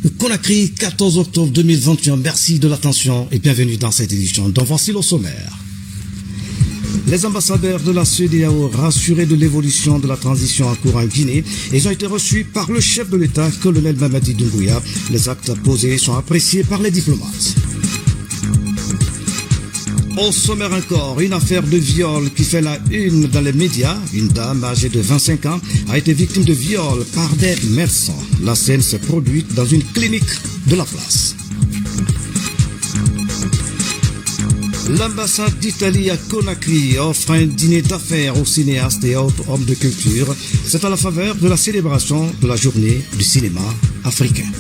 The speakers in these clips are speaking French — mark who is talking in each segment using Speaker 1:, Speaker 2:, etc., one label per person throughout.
Speaker 1: Conakry, 14 octobre 2021. Merci de l'attention et bienvenue dans cette édition. Donc voici le sommaire. Les ambassadeurs de la CEDEAO rassurés de l'évolution de la transition en cours en Guinée, ils ont été reçus par le chef de l'État, colonel Mamadi Doumbouya. Les actes posés sont appréciés par les diplomates. Au sommaire encore, une affaire de viol qui fait la une dans les médias. Une dame âgée de 25 ans a été victime de viol par des médecins. La scène s'est produite dans une clinique de la place. L'ambassade d'Italie à Conakry offre un dîner d'affaires aux cinéastes et autres hommes de culture. C'est à la faveur de la célébration de la journée du cinéma africain.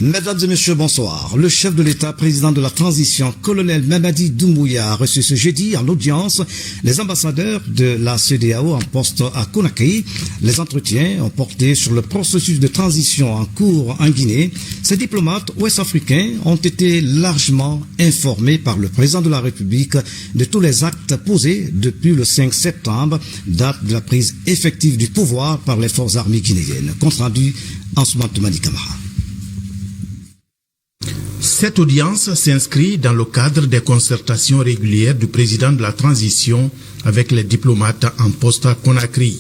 Speaker 1: Mesdames et messieurs, bonsoir. Le chef de l'État, président de la transition, colonel Mamadi Doumbouya, a reçu ce jeudi en audience les ambassadeurs de la CEDEAO en poste à Conakry. Les entretiens ont porté sur le processus de transition en cours en Guinée. Ces diplomates ouest-africains ont été largement informés par le président de la République de tous les actes posés depuis le 5 septembre, date de la prise effective du pouvoir par les forces armées guinéennes. Compte rendu Ansoumane Toumani Camara.
Speaker 2: Cette audience s'inscrit dans le cadre des concertations régulières du président de la transition avec les diplomates en poste à Conakry.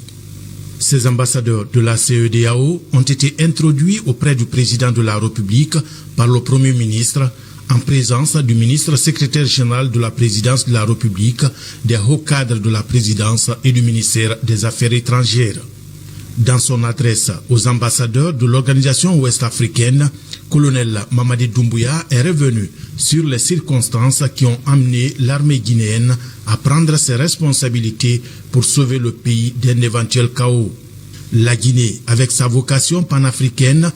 Speaker 2: Ces ambassadeurs de la CEDEAO ont été introduits auprès du président de la République par le Premier ministre en présence du ministre secrétaire général de la présidence de la République, des hauts cadres de la présidence et du ministère des Affaires étrangères. Dans son adresse aux ambassadeurs de l'organisation ouest-africaine, colonel Mamadi Doumbouya est revenu sur les circonstances qui ont amené l'armée guinéenne à prendre ses responsabilités pour sauver le pays d'un éventuel chaos. La Guinée, avec sa vocation panafricaine,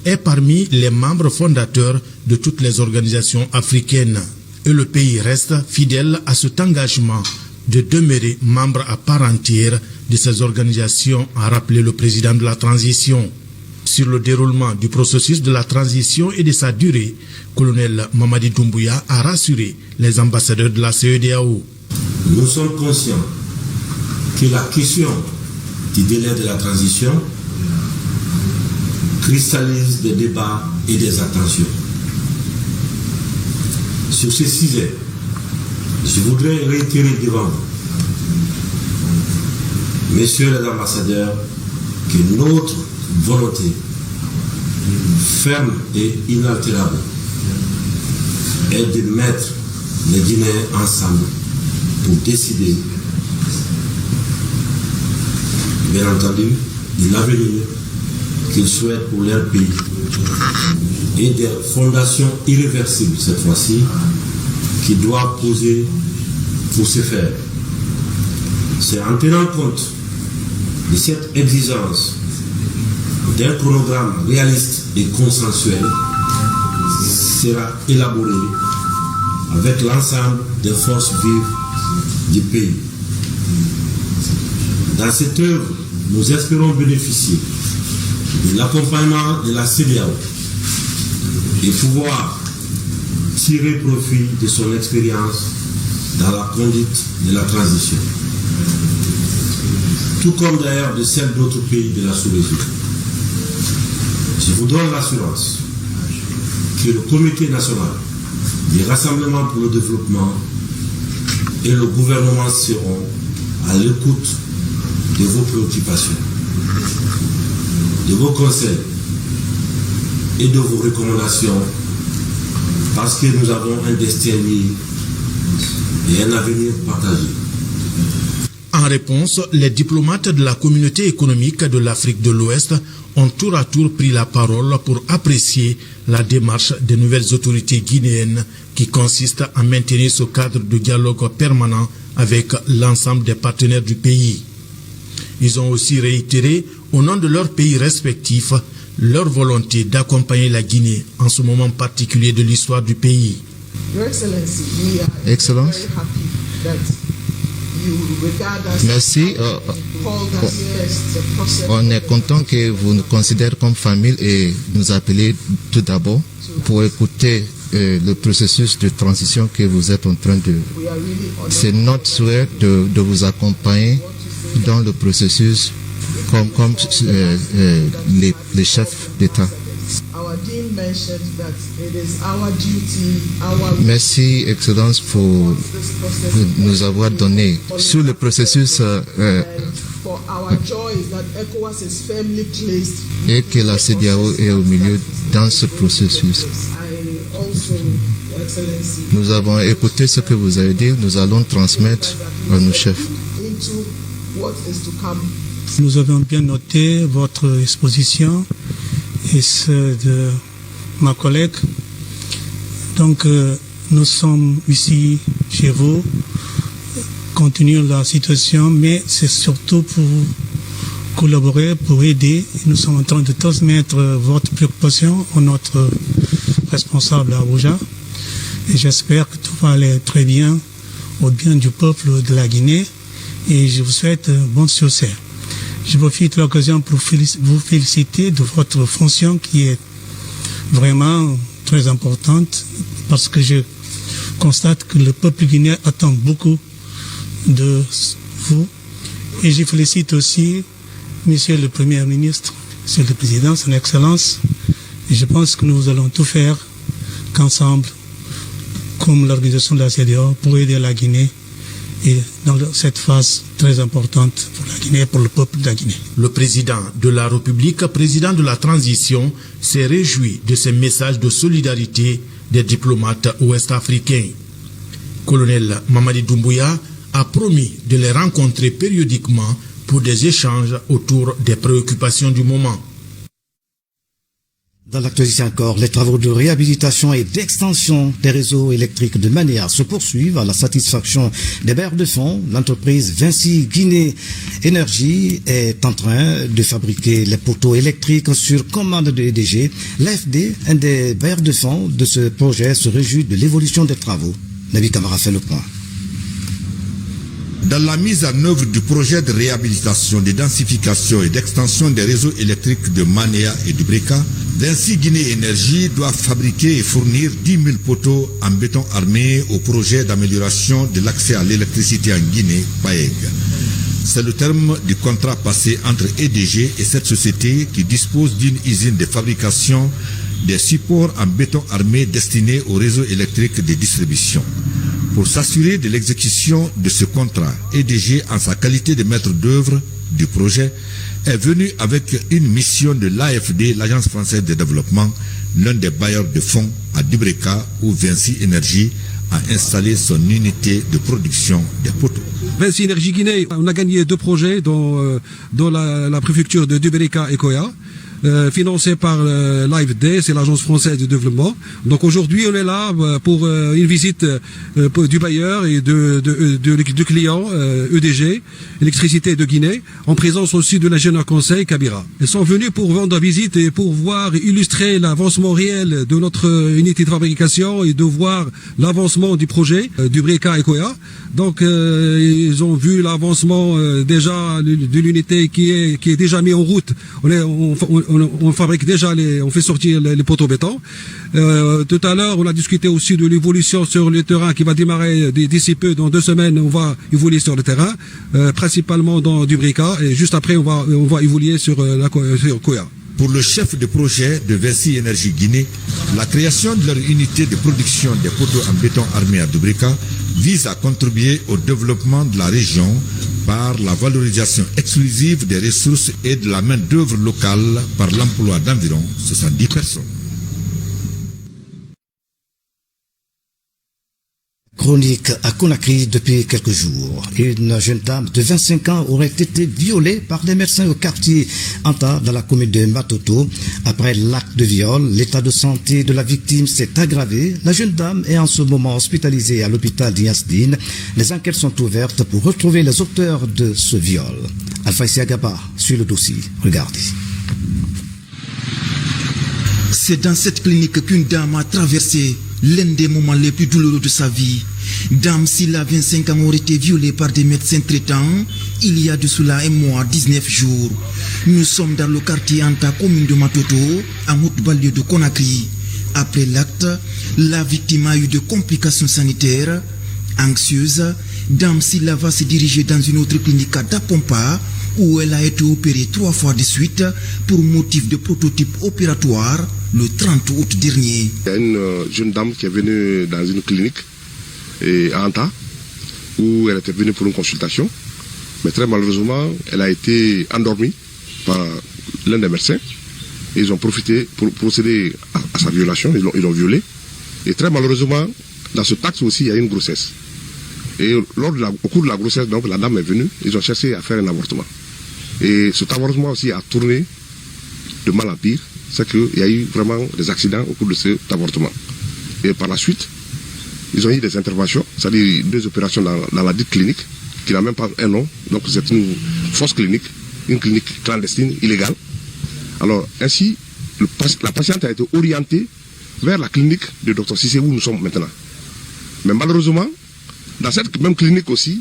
Speaker 2: est parmi les membres fondateurs de toutes les organisations africaines. Et le pays reste fidèle à cet engagement de demeurer membre à part entière de ces organisations, a rappelé le président de la transition. Sur le déroulement du processus de la transition et de sa durée, colonel Mamadi Doumbouya a rassuré les ambassadeurs de la CEDEAO.
Speaker 3: Nous sommes conscients que la question du délai de la transition cristallise des débats et des attentions. Sur ces sujets, je voudrais réitérer devant vous, messieurs les ambassadeurs, que notre volonté ferme et inaltérable est de mettre les Guinéens ensemble pour décider, bien entendu, de l'avenir qu'ils souhaitent pour leur pays et des fondations irréversibles cette fois-ci qui doivent poser pour ce faire. C'est en tenant compte de cette exigence d'un chronogramme réaliste et consensuel sera élaboré avec l'ensemble des forces vives du pays. Dans cette œuvre, nous espérons bénéficier de l'accompagnement de la CEDEAO et pouvoir tirer profit de son expérience dans la conduite de la transition, tout comme d'ailleurs de celle d'autres pays de la sous-région. Je vous donne l'assurance que le Comité national du Rassemblement pour le développement et le gouvernement seront à l'écoute de vos préoccupations, de vos conseils et de vos recommandations, parce que nous avons un destin lié et un avenir partagé.
Speaker 2: En réponse, les diplomates de la communauté économique de l'Afrique de l'Ouest ont tour à tour pris la parole pour apprécier la démarche des nouvelles autorités guinéennes qui consiste à maintenir ce cadre de dialogue permanent avec l'ensemble des partenaires du pays. Ils ont aussi réitéré, au nom de leurs pays respectifs, leur volonté d'accompagner la Guinée en ce moment particulier de l'histoire du pays.
Speaker 4: Excellence. Merci. On est content que vous nous considérez comme famille et nous appelez tout d'abord pour écouter le processus de transition que vous êtes en train de... C'est notre souhait de vous accompagner dans le processus comme les chefs d'État. Merci, Excellence, pour nous avoir donné sur le processus et que la CEDEAO est au milieu dans ce processus. Nous avons écouté ce que vous avez dit, nous allons transmettre à nos chefs.
Speaker 5: Nous avons bien noté votre exposition et celle de ma collègue. Donc, nous sommes ici chez vous, continuer la situation, mais c'est surtout pour collaborer, pour aider. Nous sommes en train de transmettre votre préoccupation à notre responsable à Abuja. Et j'espère que tout va aller très bien au bien du peuple de la Guinée. Et je vous souhaite bon succès. Je profite de l'occasion pour vous féliciter de votre fonction qui est vraiment très importante parce que je constate que le peuple guinéen attend beaucoup de vous. Et je félicite aussi Monsieur le Premier ministre, Monsieur le Président, Son Excellence. Et je pense que nous allons tout faire qu'ensemble, comme l'organisation de la CEDEAO, pour aider la Guinée et dans cette phase très importante pour la Guinée et pour le peuple de la Guinée.
Speaker 2: Le président de la République, président de la transition, s'est réjoui de ces messages de solidarité des diplomates ouest-africains. Colonel Mamadi Doumbouya a promis de les rencontrer périodiquement pour des échanges autour des préoccupations du moment.
Speaker 1: Dans l'actualité encore, les travaux de réhabilitation et d'extension des réseaux électriques de Manéa se poursuivent à la satisfaction des bailleurs de fonds. L'entreprise Vinci Guinée Énergie est en train de fabriquer les poteaux électriques sur commande de EDG. L'AFD, un des bailleurs de fonds de ce projet, se réjouit de l'évolution des travaux. Nabi Kamara fait le point.
Speaker 6: Dans la mise en œuvre du projet de réhabilitation, de densification et d'extension des réseaux électriques de Manéa et du Breka, Vinci Guinée Énergie doit fabriquer et fournir 10 000 poteaux en béton armé au projet d'amélioration de l'accès à l'électricité en Guinée, PAEG. C'est le terme du contrat passé entre EDG et cette société qui dispose d'une usine de fabrication des supports en béton armé destinés au réseau électrique de distribution. Pour s'assurer de l'exécution de ce contrat, EDG, en sa qualité de maître d'œuvre du projet, est venu avec une mission de l'AFD, l'Agence française de développement, l'un des bailleurs de fonds à Dubreka, où Vinci Énergie a installé son unité de production des poteaux.
Speaker 7: Vinci Énergie Guinée, on a gagné 2 projets dans la préfecture de Dubreka et Koya. Financé par l'AFD, c'est l'Agence française de développement. Donc aujourd'hui, on est là pour une visite du bailleur et du client EDG, Électricité de Guinée, en présence aussi de l'ingénieur conseil Kabira. Ils sont venus pour rendre visite et pour voir, illustrer l'avancement réel de notre unité de fabrication et de voir l'avancement du projet du Breka et Koya. Donc ils ont vu l'avancement déjà de l'unité qui est déjà mis en route. On fabrique déjà on fait sortir les poteaux béton. Tout à l'heure, on a discuté aussi de l'évolution sur le terrain qui va démarrer d'ici peu. Dans 2 semaines, on va évoluer sur le terrain, principalement dans du Breka, et juste après, on va évoluer sur Koya.
Speaker 6: Pour le chef de projet de Vinci Énergie Guinée, la création de leur unité de production des poteaux en béton armé à Dubreka vise à contribuer au développement de la région par la valorisation exclusive des ressources et de la main-d'œuvre locale par l'emploi d'environ 70 personnes.
Speaker 1: Chronique à Conakry depuis quelques jours. Une jeune dame de 25 ans aurait été violée par des médecins au quartier Anta dans la commune de Matoto. Après l'acte de viol, l'état de santé de la victime s'est aggravé. La jeune dame est en ce moment hospitalisée à l'hôpital d'Yasdine. Les enquêtes sont ouvertes pour retrouver les auteurs de ce viol. Alpha Isiagaba suit le dossier. Regardez.
Speaker 8: C'est dans cette clinique qu'une dame a traversé l'un des moments les plus douloureux de sa vie. Dame Silla, 25 ans, aurait été violée par des médecins traitants il y a de cela un mois, 19 jours. Nous sommes dans le quartier Anta, commune de Matoto, en haute banlieue de Conakry. Après l'acte, la victime a eu de complications sanitaires. Anxieuse, Dame Silla va se diriger dans une autre clinique à Dapompa où elle a été opérée 3 fois de suite pour motif de prototype opératoire le 30 août dernier.
Speaker 9: Il y a une jeune dame qui est venue dans une clinique à Anta, où elle était venue pour une consultation, mais très malheureusement, elle a été endormie par l'un des médecins. Ils ont profité pour procéder à sa violation, ils l'ont violée. Et très malheureusement, dans ce taxe aussi, il y a une grossesse. Et au cours de la grossesse, donc, la dame est venue, ils ont cherché à faire un avortement. Et cet avortement aussi a tourné de mal en pire, c'est qu'il y a eu vraiment des accidents au cours de cet avortement. Et par la suite, ils ont eu des interventions, c'est-à-dire 2 opérations dans la dite clinique, qui n'a même pas un nom, donc c'est une fausse clinique, une clinique clandestine, illégale. Alors ainsi, la patiente a été orientée vers la clinique de Dr Cissé où nous sommes maintenant. Mais malheureusement, dans cette même clinique aussi,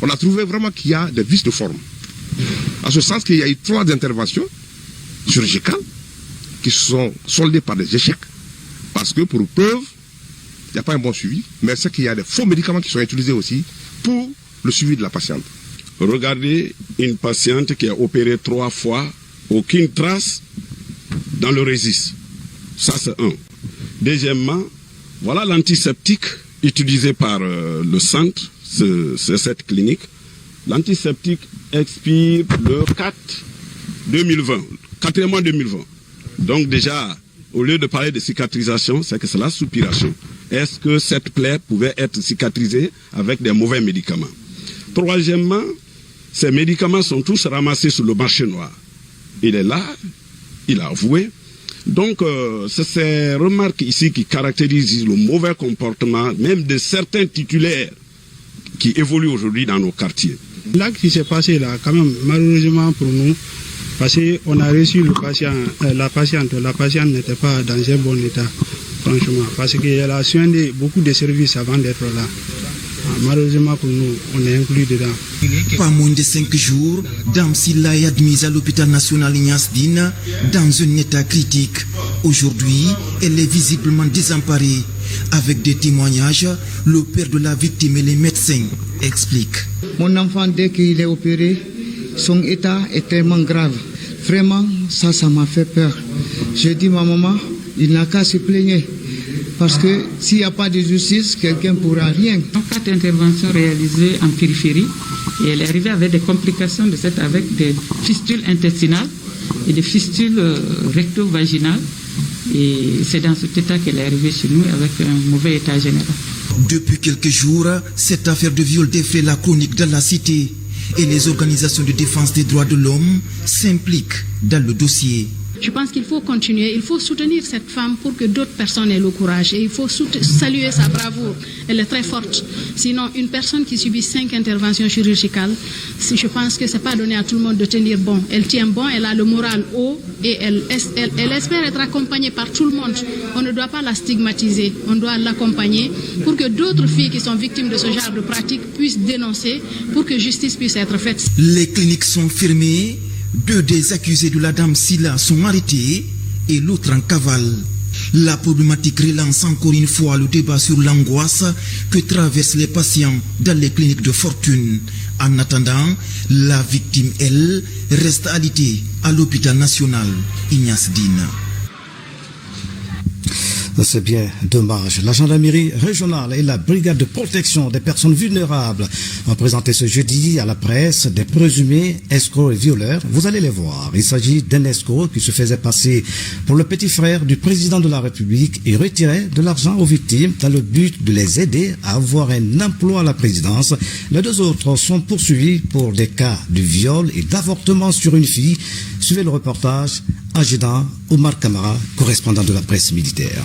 Speaker 9: on a trouvé vraiment qu'il y a des vices de forme. En ce sens qu'il y a eu 3 interventions chirurgicales qui sont soldées par des échecs. Parce que pour preuve, il n'y a pas un bon suivi, mais c'est qu'il y a des faux médicaments qui sont utilisés aussi pour le suivi de la patiente.
Speaker 10: Regardez une patiente qui a opéré 3 fois, aucune trace dans le résis. Ça c'est un. Deuxièmement, voilà l'antiseptique utilisé par le centre, c'est cette clinique. L'antiseptique expire le 4 mois 2020. Donc déjà, au lieu de parler de cicatrisation, c'est que c'est la soupiration. Est-ce que cette plaie pouvait être cicatrisée avec des mauvais médicaments? Troisièmement, ces médicaments sont tous ramassés sur le marché noir. Il est là, il a avoué. Donc, c'est ces remarques ici qui caractérisent le mauvais comportement, même de certains titulaires qui évoluent aujourd'hui dans nos quartiers.
Speaker 5: L'acte qui s'est passé là, quand même, malheureusement pour nous, parce qu'on a reçu le patient, la patiente n'était pas dans un bon état, franchement, parce qu'elle a soigné beaucoup de services avant d'être là. Malheureusement pour nous, on est inclus dedans.
Speaker 8: Pas moins de 5 jours, Dame Silla est admise à l'hôpital national Ignace Dine dans un état critique. Aujourd'hui, elle est visiblement désemparée. Avec des témoignages, le père de la victime et les médecins expliquent.
Speaker 11: Mon enfant, dès qu'il est opéré, son état est tellement grave. Vraiment, ça m'a fait peur. J'ai dit, ma maman, il n'a qu'à se plaigner. Parce que s'il n'y a pas de justice, quelqu'un ne pourra rien.
Speaker 12: 4 interventions réalisées en périphérie et elle est arrivée avec des complications de cette, avec des fistules intestinales et des fistules recto-vaginales. Et c'est dans cet état qu'elle est arrivée chez nous avec un mauvais état général.
Speaker 8: Depuis quelques jours, cette affaire de viol défraie la chronique dans la cité et les organisations de défense des droits de l'homme s'impliquent dans le dossier.
Speaker 13: Je pense qu'il faut continuer, il faut soutenir cette femme pour que d'autres personnes aient le courage. Et il faut saluer sa bravoure, elle est très forte. Sinon, une personne qui subit 5 interventions chirurgicales, je pense que ce n'est pas donné à tout le monde de tenir bon. Elle tient bon, elle a le moral haut et elle espère être accompagnée par tout le monde. On ne doit pas la stigmatiser, on doit l'accompagner pour que d'autres filles qui sont victimes de ce genre de pratiques puissent dénoncer pour que justice puisse être faite.
Speaker 8: Les cliniques sont fermées. 2 des accusés de la dame Silla sont arrêtés et l'autre en cavale. La problématique relance encore une fois le débat sur l'angoisse que traversent les patients dans les cliniques de fortune. En attendant, la victime, elle, reste alitée à l'hôpital national Ignace Dine.
Speaker 1: C'est bien dommage. La gendarmerie régionale et la brigade de protection des personnes vulnérables ont présenté ce jeudi à la presse des présumés escrocs et violeurs. Vous allez les voir. Il s'agit d'un escroc qui se faisait passer pour le petit frère du président de la République et retirait de l'argent aux victimes dans le but de les aider à avoir un emploi à la présidence. Les 2 autres sont poursuivis pour des cas de viol et d'avortement sur une fille. Suivez le reportage. Adjudant Omar Kamara, correspondant de la presse militaire.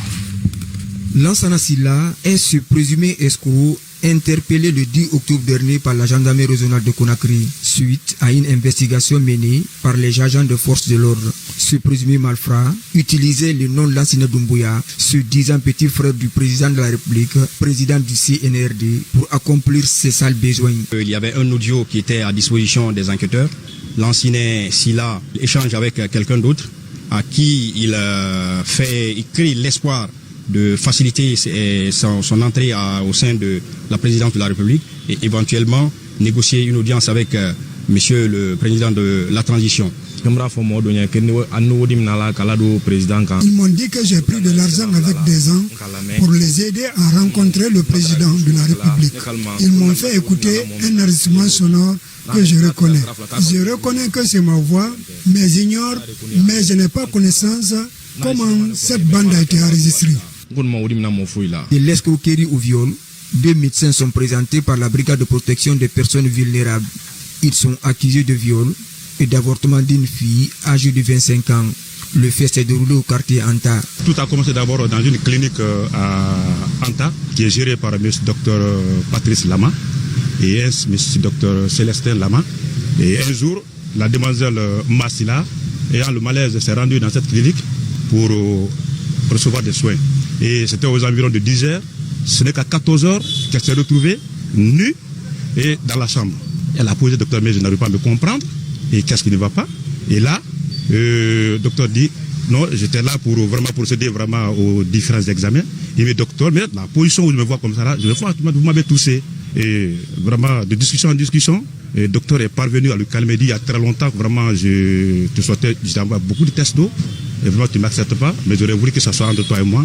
Speaker 14: Lansana Silla est ce présumé escroc interpellé le 10 octobre dernier par la gendarmerie régionale de Conakry suite à une investigation menée par les agents de force de l'ordre. Ce présumé malfrat utilisait le nom Lansana Doumbouya, se disant petit frère du président de la République, président du CNRD, pour accomplir ses sales besoins.
Speaker 15: Il y avait un audio qui était à disposition des enquêteurs. Lansana Silla échange avec quelqu'un d'autre à qui il crée l'espoir de faciliter son entrée au sein de la présidence de la République et éventuellement négocier une audience avec M. Monsieur le Président de la Transition.
Speaker 16: Ils m'ont dit que j'ai pris de l'argent avec des gens pour les aider à rencontrer le président de la République. Ils m'ont fait écouter un enregistrement sonore que je reconnais. Je reconnais que c'est ma voix, mais j'ignore, mais je n'ai pas connaissance comment cette bande a été enregistrée.
Speaker 14: De l'escroquerie au viol, 2 médecins sont présentés par la brigade de protection des personnes vulnérables. Ils sont accusés de viol et d'avortement d'une fille âgée de 25 ans. Le fait s'est déroulé au quartier Anta.
Speaker 17: Tout a commencé d'abord dans une clinique à Anta, qui est gérée par M. Dr Patrice Lama et M. Dr Célestin Lama. Et un jour, la demoiselle Massila, ayant le malaise, s'est rendue dans cette clinique pour recevoir des soins. Et c'était aux environs de 10 heures. Ce n'est qu'à 14 heures qu'elle s'est retrouvée nue et dans la chambre. Elle a posé, docteur, mais je n'arrive pas à me comprendre. Et qu'est-ce qui ne va pas? Et là, le docteur dit, non, j'étais là pour vraiment procéder vraiment aux différents examens. Il me dit, docteur, mais la position où je me vois comme ça, là, vous m'avez toussé. Et vraiment, de discussion en discussion, le docteur est parvenu à le calmer. Il dit, il y a très longtemps que vraiment, je te souhaitais, je t'envoie beaucoup de tests d'eau. Et vraiment, tu ne m'acceptes pas. Mais j'aurais voulu que ça soit entre toi et moi.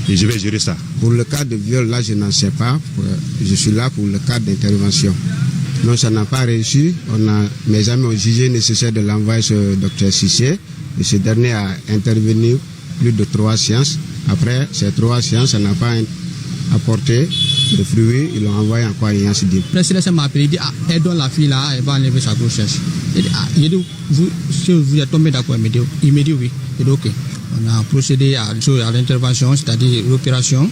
Speaker 17: Et je vais gérer ça.
Speaker 18: Pour le cas de viol, là, je n'en sais pas. Je suis là pour le cas d'intervention. Non, ça n'a pas réussi. Mes amis ont jugé nécessaire de l'envoyer sur le docteur Cissé. Et ce dernier a intervenu plus de 3 séances. Après ces 3 séances, ça n'a pas apporté de fruits. Ils l'ont envoyé encore à Yann Sidi.
Speaker 19: Le président m'a appelé, il dit, aidons la fille là, elle va enlever sa grossesse. Il dit, si vous êtes tombé d'accord, il me dit oui. Il dit ok. On a procédé à l'intervention, c'est-à-dire l'opération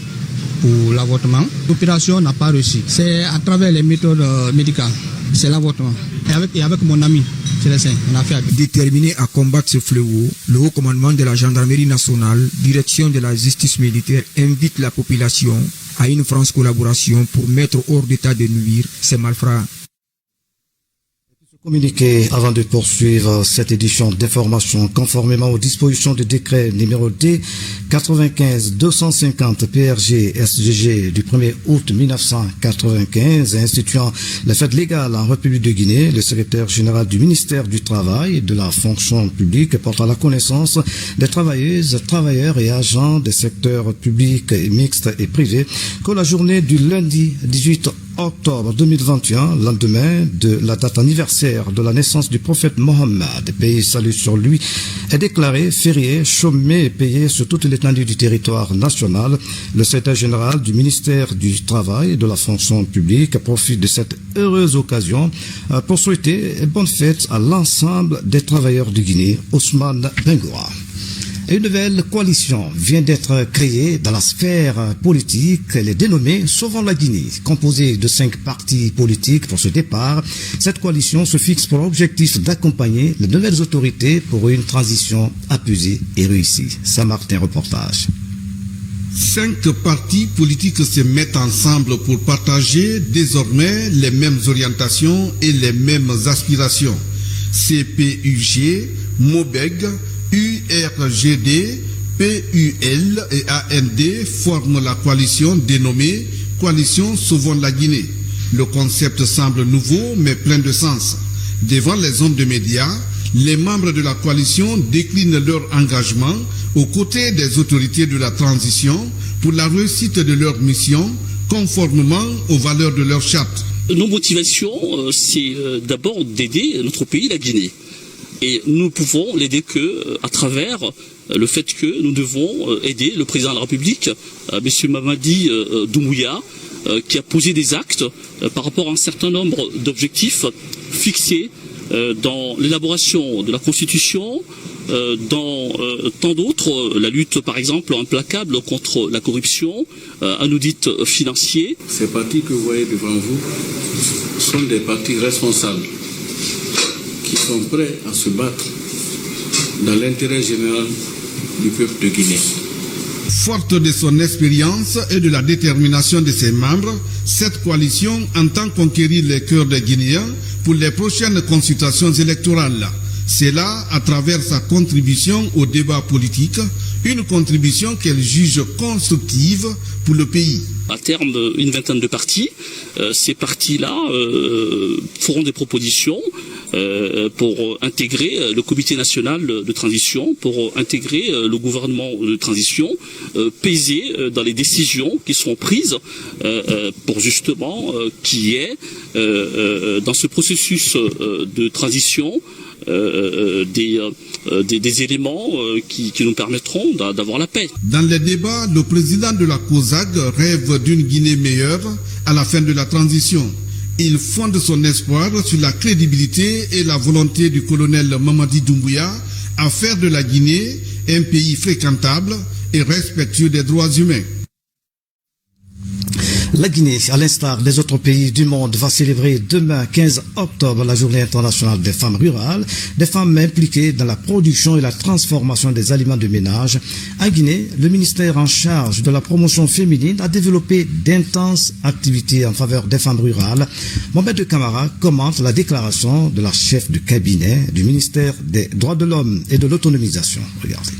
Speaker 19: pour l'avortement. L'opération n'a pas réussi. C'est à travers les méthodes médicales. C'est l'avortement. Et avec mon ami, Célestin, on a fait.
Speaker 14: Déterminé à combattre ce fléau, le haut commandement de la gendarmerie nationale, direction de la justice militaire, invite la population à une franche collaboration pour mettre hors d'état de nuire ces malfrats.
Speaker 1: Communiqué avant de poursuivre cette édition d'information conformément aux dispositions du décret numéro D 95-250 PRG SGG du 1er août 1995 instituant les fêtes légales en République de Guinée, le secrétaire général du ministère du Travail et de la fonction publique porte à la connaissance des travailleuses, travailleurs et agents des secteurs publics et mixtes et privés que la journée du lundi 18 octobre 2021, lendemain de la date anniversaire de la naissance du prophète Mohammed, pays salut sur lui, est déclaré férié, chômé et payé sur toute l'étendue du territoire national. Le secrétaire général du ministère du Travail et de la fonction publique profite de cette heureuse occasion pour souhaiter bonne fête à l'ensemble des travailleurs de Guinée. Ousmane Bengoura. Une nouvelle coalition vient d'être créée dans la sphère politique. Elle est dénommée Sauvons la Guinée. Composée de 5 partis politiques pour ce départ, cette coalition se fixe pour objectif d'accompagner les nouvelles autorités pour une transition apaisée et réussie. Saint-Martin, reportage.
Speaker 20: 5 partis politiques se mettent ensemble pour partager désormais les mêmes orientations et les mêmes aspirations. CPUG, MOBEG, URGD, PUL et AND forment la coalition dénommée Coalition Sauvons la Guinée. Le concept semble nouveau mais plein de sens. Devant les hommes de médias, les membres de la coalition déclinent leur engagement aux côtés des autorités de la transition pour la réussite de leur mission conformément aux valeurs de leur charte.
Speaker 21: Nos motivations, c'est d'abord d'aider notre pays, la Guinée. Et nous pouvons l'aider qu'à travers le fait que nous devons aider le président de la République, M. Mamadi Doumbouya, qui a posé des actes par rapport à un certain nombre d'objectifs fixés dans l'élaboration de la Constitution, dans tant d'autres, la lutte par exemple implacable contre la corruption, un audit financier.
Speaker 22: Ces partis que vous voyez devant vous sont des partis responsables qui sont prêts à se battre dans l'intérêt général du peuple de Guinée.
Speaker 20: Forte de son expérience et de la détermination de ses membres, cette coalition entend conquérir les cœurs des Guinéens pour les prochaines consultations électorales. C'est là, à travers sa contribution au débat politique, une contribution qu'elle juge constructive pour le pays.
Speaker 21: À terme, une vingtaine de partis. Ces partis-là feront des propositions pour intégrer le comité national de transition, pour intégrer le gouvernement de transition, peser dans les décisions qui seront prises pour justement qu'il y ait dans ce processus de transition des éléments qui nous permettront d'avoir la paix.
Speaker 20: Dans les débats, le président de la COSAG rêve d'une Guinée meilleure à la fin de la transition. Il fonde son espoir sur la crédibilité et la volonté du colonel Mamadi Doumbouya à faire de la Guinée un pays fréquentable et respectueux des droits humains.
Speaker 1: La Guinée, à l'instar des autres pays du monde, va célébrer demain 15 octobre la journée internationale des femmes rurales, des femmes impliquées dans la production et la transformation des aliments de ménage. En Guinée, le ministère en charge de la promotion féminine a développé d'intenses activités en faveur des femmes rurales. Mohamed Camara commente la déclaration de la chef de cabinet du ministère des Droits de l'Homme et de l'Autonomisation. Regardez.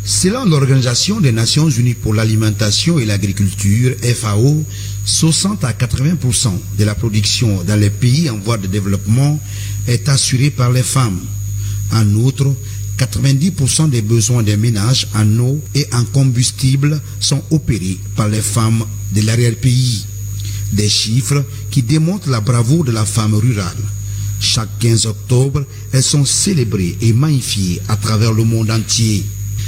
Speaker 3: Selon l'Organisation des Nations Unies pour l'alimentation et l'agriculture, FAO, 60 à 80% de la production dans les pays en voie de développement est assurée par les femmes. En outre, 90% des besoins des ménages en eau et en combustible sont opérés par les femmes de l'arrière-pays. Des chiffres qui démontrent la bravoure de la femme rurale. Chaque 15 octobre, elles sont célébrées et magnifiées à travers le monde entier.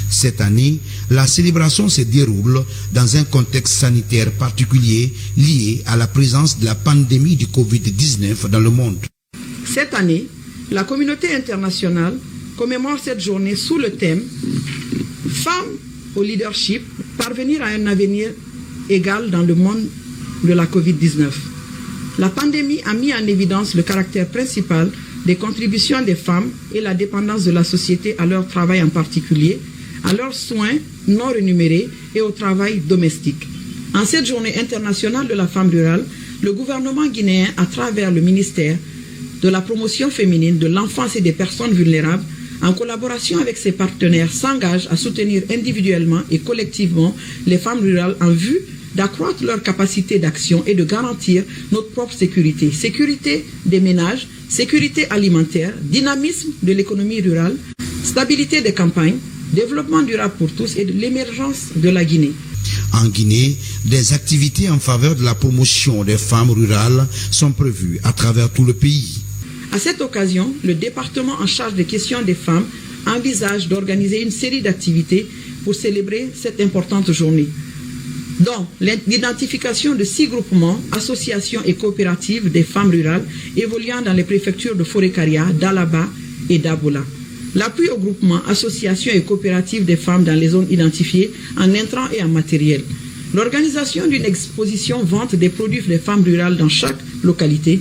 Speaker 3: Cette année, la célébration se déroule dans un contexte sanitaire particulier lié à la présence de la pandémie du Covid-19 dans le monde.
Speaker 4: Cette année, la communauté internationale commémore cette journée sous le thème « Femmes au leadership, parvenir à un avenir égal dans le monde de la Covid-19 ». La pandémie a mis en évidence le caractère principal des contributions des femmes et la dépendance de la société à leur travail en particulier, à leurs soins non rémunérés et au travail domestique. En cette journée internationale de la femme rurale, le gouvernement guinéen, à travers le ministère de la promotion féminine, de l'enfance et des personnes vulnérables, en collaboration avec ses partenaires, s'engage à soutenir individuellement et collectivement les femmes rurales en vue d'accroître leur capacité d'action et de garantir notre propre sécurité. Sécurité des ménages, sécurité alimentaire, dynamisme de l'économie rurale, stabilité des campagnes, développement durable pour tous et de l'émergence de la Guinée.
Speaker 3: En Guinée, des activités en faveur de la promotion des femmes rurales sont prévues à travers tout le pays.
Speaker 4: À cette occasion, le département en charge des questions des femmes envisage d'organiser une série d'activités pour célébrer cette importante journée, dont l'identification de 6 groupements, associations et coopératives des femmes rurales évoluant dans les préfectures de Forêt-Karia, d'Alaba et d'Abola. L'appui au groupement, associations et coopératives des femmes dans les zones identifiées en intrants et en matériel. L'organisation d'une exposition vente des produits des femmes rurales dans chaque localité.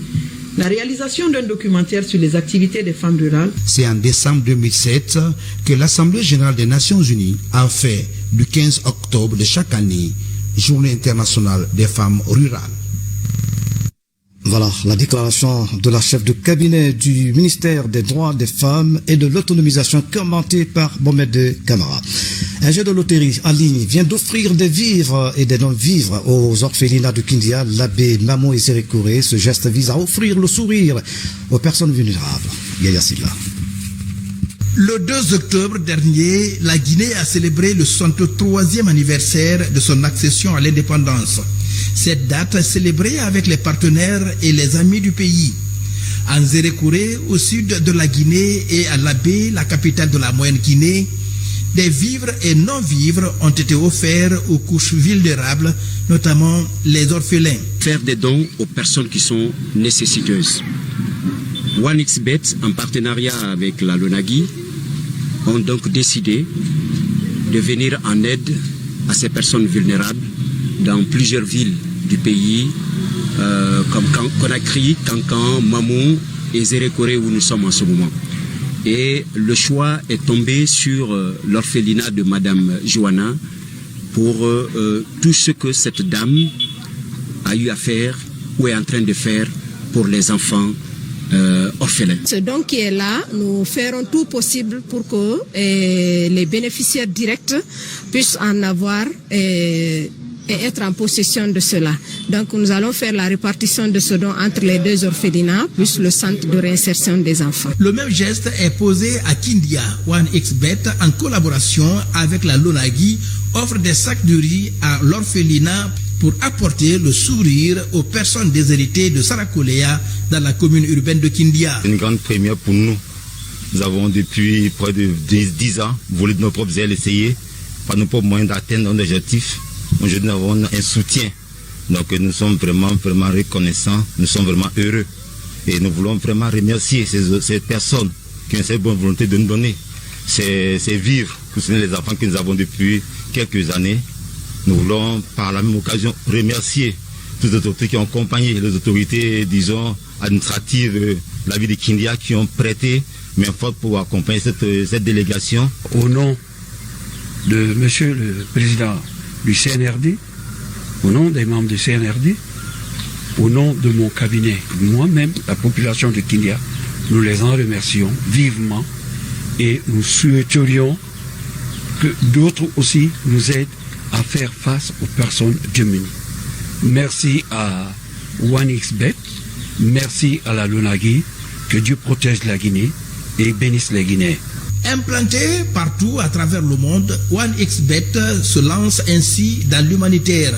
Speaker 4: La réalisation d'un documentaire sur les activités des femmes rurales.
Speaker 3: C'est en décembre 2007 que l'Assemblée générale des Nations Unies a fait du 15 octobre de chaque année Journée internationale des femmes rurales.
Speaker 1: Voilà la déclaration de la chef de cabinet du ministère des Droits des Femmes et de l'Autonomisation commentée par Mohamed Camara. Un jeu de loterie en ligne vient d'offrir des vivres et des non-vivres aux orphelinats de Kindia, l'abbé Mamou et Sérékouré. Ce geste vise à offrir le sourire aux personnes vulnérables. Yaya Silla.
Speaker 8: Le 2 octobre dernier, la Guinée a célébré le 63e anniversaire de son accession à l'indépendance. Cette date est célébrée avec les partenaires et les amis du pays. En Sérékouré, au sud de la Guinée, et à Labé, la capitale de la Moyenne Guinée, des vivres et non-vivres ont été offerts aux couches vulnérables, notamment les orphelins.
Speaker 23: Faire des dons aux personnes qui sont nécessiteuses. OneXBet, en partenariat avec la LONAGI, ont donc décidé de venir en aide à ces personnes vulnérables dans plusieurs villes du pays, comme Conakry, Kankan, Mamou et Sérékouré où nous sommes en ce moment. Et le choix est tombé sur l'orphelinat de Madame Joanna pour tout ce que cette dame a eu à faire ou est en train de faire pour les enfants orphelins.
Speaker 24: Ce don qui est là, nous ferons tout possible pour que les bénéficiaires directs puissent en avoir et être en possession de cela. Donc nous allons faire la répartition de ce don entre les 2 orphelinats plus le centre de réinsertion des enfants.
Speaker 2: Le même geste est posé à Kindia. OneXBet, en collaboration avec la Lonagui, offre des sacs de riz à l'orphelinat pour apporter le sourire aux personnes déshéritées de Sarakolea dans la commune urbaine de Kindia.
Speaker 6: Une grande première pour nous. Nous avons depuis près de 10 ans voulu de nos propres ailes essayer, par nos propres moyens d'atteindre nos objectifs. Aujourd'hui, nous avons un soutien. Donc nous sommes vraiment reconnaissants, nous sommes vraiment heureux. Et nous voulons vraiment remercier ces personnes qui ont cette bonne volonté de nous donner. C'est vivre pour soutenir les enfants que nous avons depuis quelques années. Nous voulons par la même occasion remercier toutes les autorités qui ont accompagné, les autorités, disons, administratives de la ville de Kindia qui ont prêté main forte pour accompagner cette délégation.
Speaker 7: Au nom de Monsieur le Président du CNRD, au nom des membres du CNRD, au nom de mon cabinet, moi-même, la population de Kindia, nous les en remercions vivement et nous souhaiterions que d'autres aussi nous aident à faire face aux personnes démunies. Merci à OneXBet, merci à la Lonagui, que Dieu protège la Guinée et bénisse les Guinéens.
Speaker 2: Implanté partout à travers le monde, OneXBet se lance ainsi dans l'humanitaire.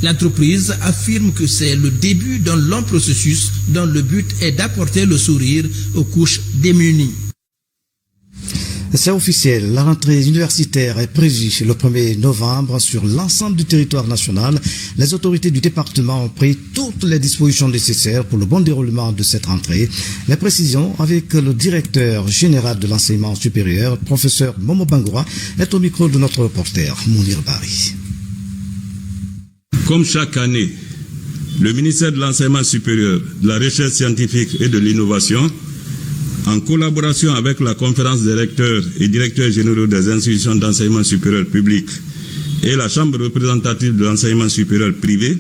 Speaker 2: L'entreprise affirme que c'est le début d'un long processus dont le but est d'apporter le sourire aux couches démunies.
Speaker 1: C'est officiel, la rentrée universitaire est prévue le 1er novembre sur l'ensemble du territoire national. Les autorités du département ont pris toutes les dispositions nécessaires pour le bon déroulement de cette rentrée. Les précisions avec le directeur général de l'enseignement supérieur, professeur Momo Bangoura, est au micro de notre reporter Mounir Bari.
Speaker 9: Comme chaque année, le ministère de l'enseignement supérieur, de la recherche scientifique et de l'innovation, en collaboration avec la conférence des recteurs et directeurs généraux des institutions d'enseignement supérieur public et la chambre représentative de l'enseignement supérieur privé,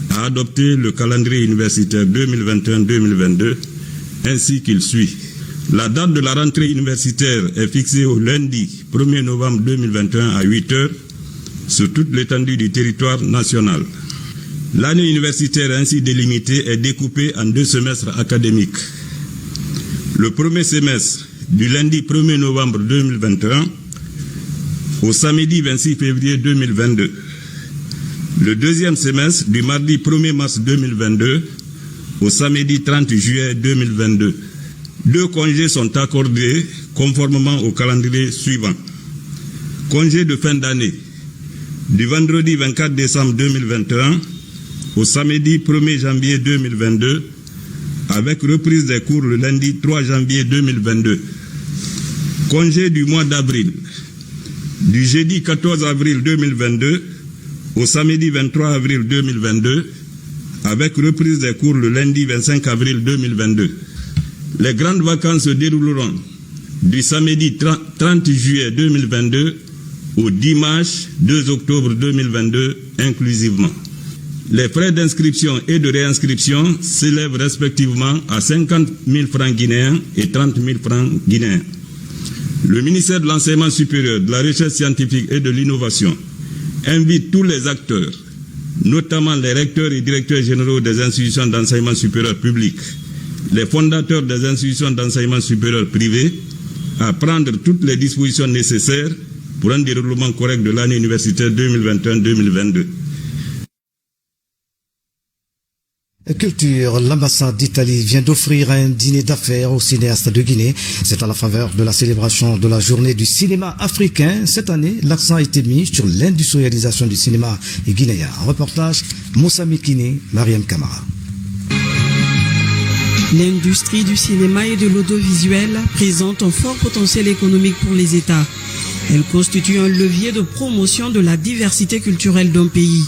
Speaker 9: a adopté le calendrier universitaire 2021-2022 ainsi qu'il suit. La date de la rentrée universitaire est fixée au lundi 1er novembre 2021 à 8 heures sur toute l'étendue du territoire national. L'année universitaire ainsi délimitée est découpée en 2 semestres académiques. Le premier semestre, du lundi 1er novembre 2021 au samedi 26 février 2022. Le deuxième semestre, du mardi 1er mars 2022 au samedi 30 juillet 2022. 2 congés sont accordés conformément au calendrier suivant. Congé de fin d'année, du vendredi 24 décembre 2021 au samedi 1er janvier 2022, avec reprise des cours le lundi 3 janvier 2022. Congé du mois d'avril, du jeudi 14 avril 2022 au samedi 23 avril 2022, avec reprise des cours le lundi 25 avril 2022. Les grandes vacances se dérouleront du samedi 30 juillet 2022 au dimanche 2 octobre 2022 inclusivement. Les frais d'inscription et de réinscription s'élèvent respectivement à 50 000 francs guinéens et 30 000 francs guinéens. Le ministère de l'Enseignement supérieur, de la Recherche scientifique et de l'Innovation invite tous les acteurs, notamment les recteurs et directeurs généraux des institutions d'enseignement supérieur public, les fondateurs des institutions d'enseignement supérieur privées, à prendre toutes les dispositions nécessaires pour un déroulement correct de l'année universitaire 2021-2022.
Speaker 1: Culture, l'ambassade d'Italie vient d'offrir un dîner d'affaires aux cinéastes de Guinée. C'est à la faveur de la célébration de la journée du cinéma africain. Cette année, l'accent a été mis sur l'industrialisation du cinéma guinéen. Reportage Moussa Mikini, Mariam Kamara.
Speaker 25: L'industrie du cinéma et de l'audiovisuel présente un fort potentiel économique pour les États. Elle constitue un levier de promotion de la diversité culturelle d'un pays.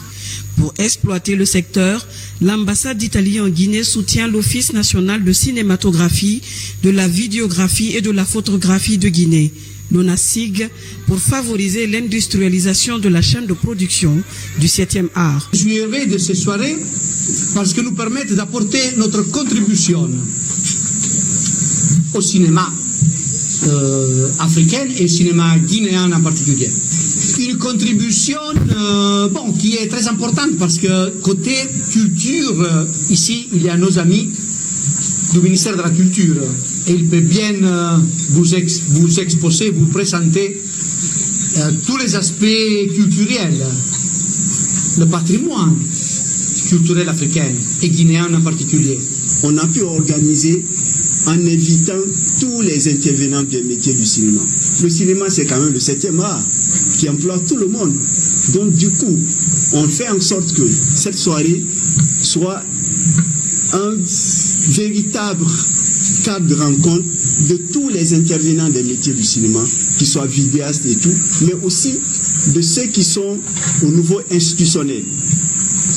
Speaker 25: Pour exploiter le secteur, l'ambassade d'Italie en Guinée soutient l'Office national de cinématographie, de la vidéographie et de la photographie de Guinée, l'ONACIG, pour favoriser l'industrialisation de la chaîne de production du 7e art.
Speaker 26: Je suis heureux de cette soirée parce que nous permettent d'apporter notre contribution au cinéma africain et au cinéma guinéen en particulier. une contribution qui est très importante parce que côté culture, ici, il y a nos amis du ministère de la Culture. Et ils peuvent bien vous exposer, vous présenter tous les aspects culturels, le patrimoine culturel africain et guinéen en particulier.
Speaker 5: On a pu organiser en invitant tous les intervenants des métiers du cinéma. Le cinéma, c'est quand même le 7e art qui emploie tout le monde. Donc du coup, on fait en sorte que cette soirée soit un véritable cadre de rencontre de tous les intervenants des métiers du cinéma, qui soient vidéastes et tout, mais aussi de ceux qui sont au niveau institutionnel,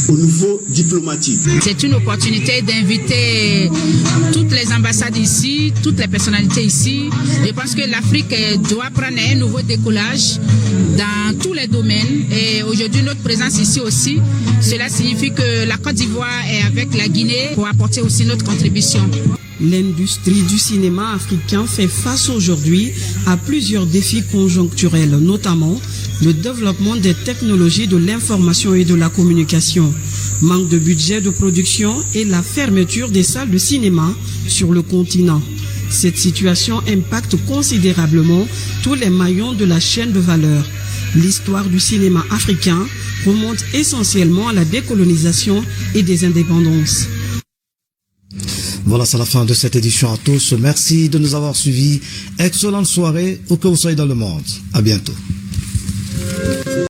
Speaker 5: au niveau diplomatique.
Speaker 10: C'est une opportunité d'inviter toutes les ambassades ici, toutes les personnalités ici. Je pense que l'Afrique doit prendre un nouveau décollage dans tous les domaines. Et aujourd'hui, notre présence ici aussi, cela signifie que la Côte d'Ivoire est avec la Guinée pour apporter aussi notre contribution.
Speaker 25: L'industrie du cinéma africain fait face aujourd'hui à plusieurs défis conjoncturels, notamment le développement des technologies de l'information et de la communication, manque de budget de production et la fermeture des salles de cinéma sur le continent. Cette situation impacte considérablement tous les maillons de la chaîne de valeur. L'histoire du cinéma africain remonte essentiellement à la décolonisation et des indépendances.
Speaker 1: Voilà, c'est la fin de cette édition à tous. Merci de nous avoir suivis. Excellente soirée, où que vous soyez dans le monde. À bientôt.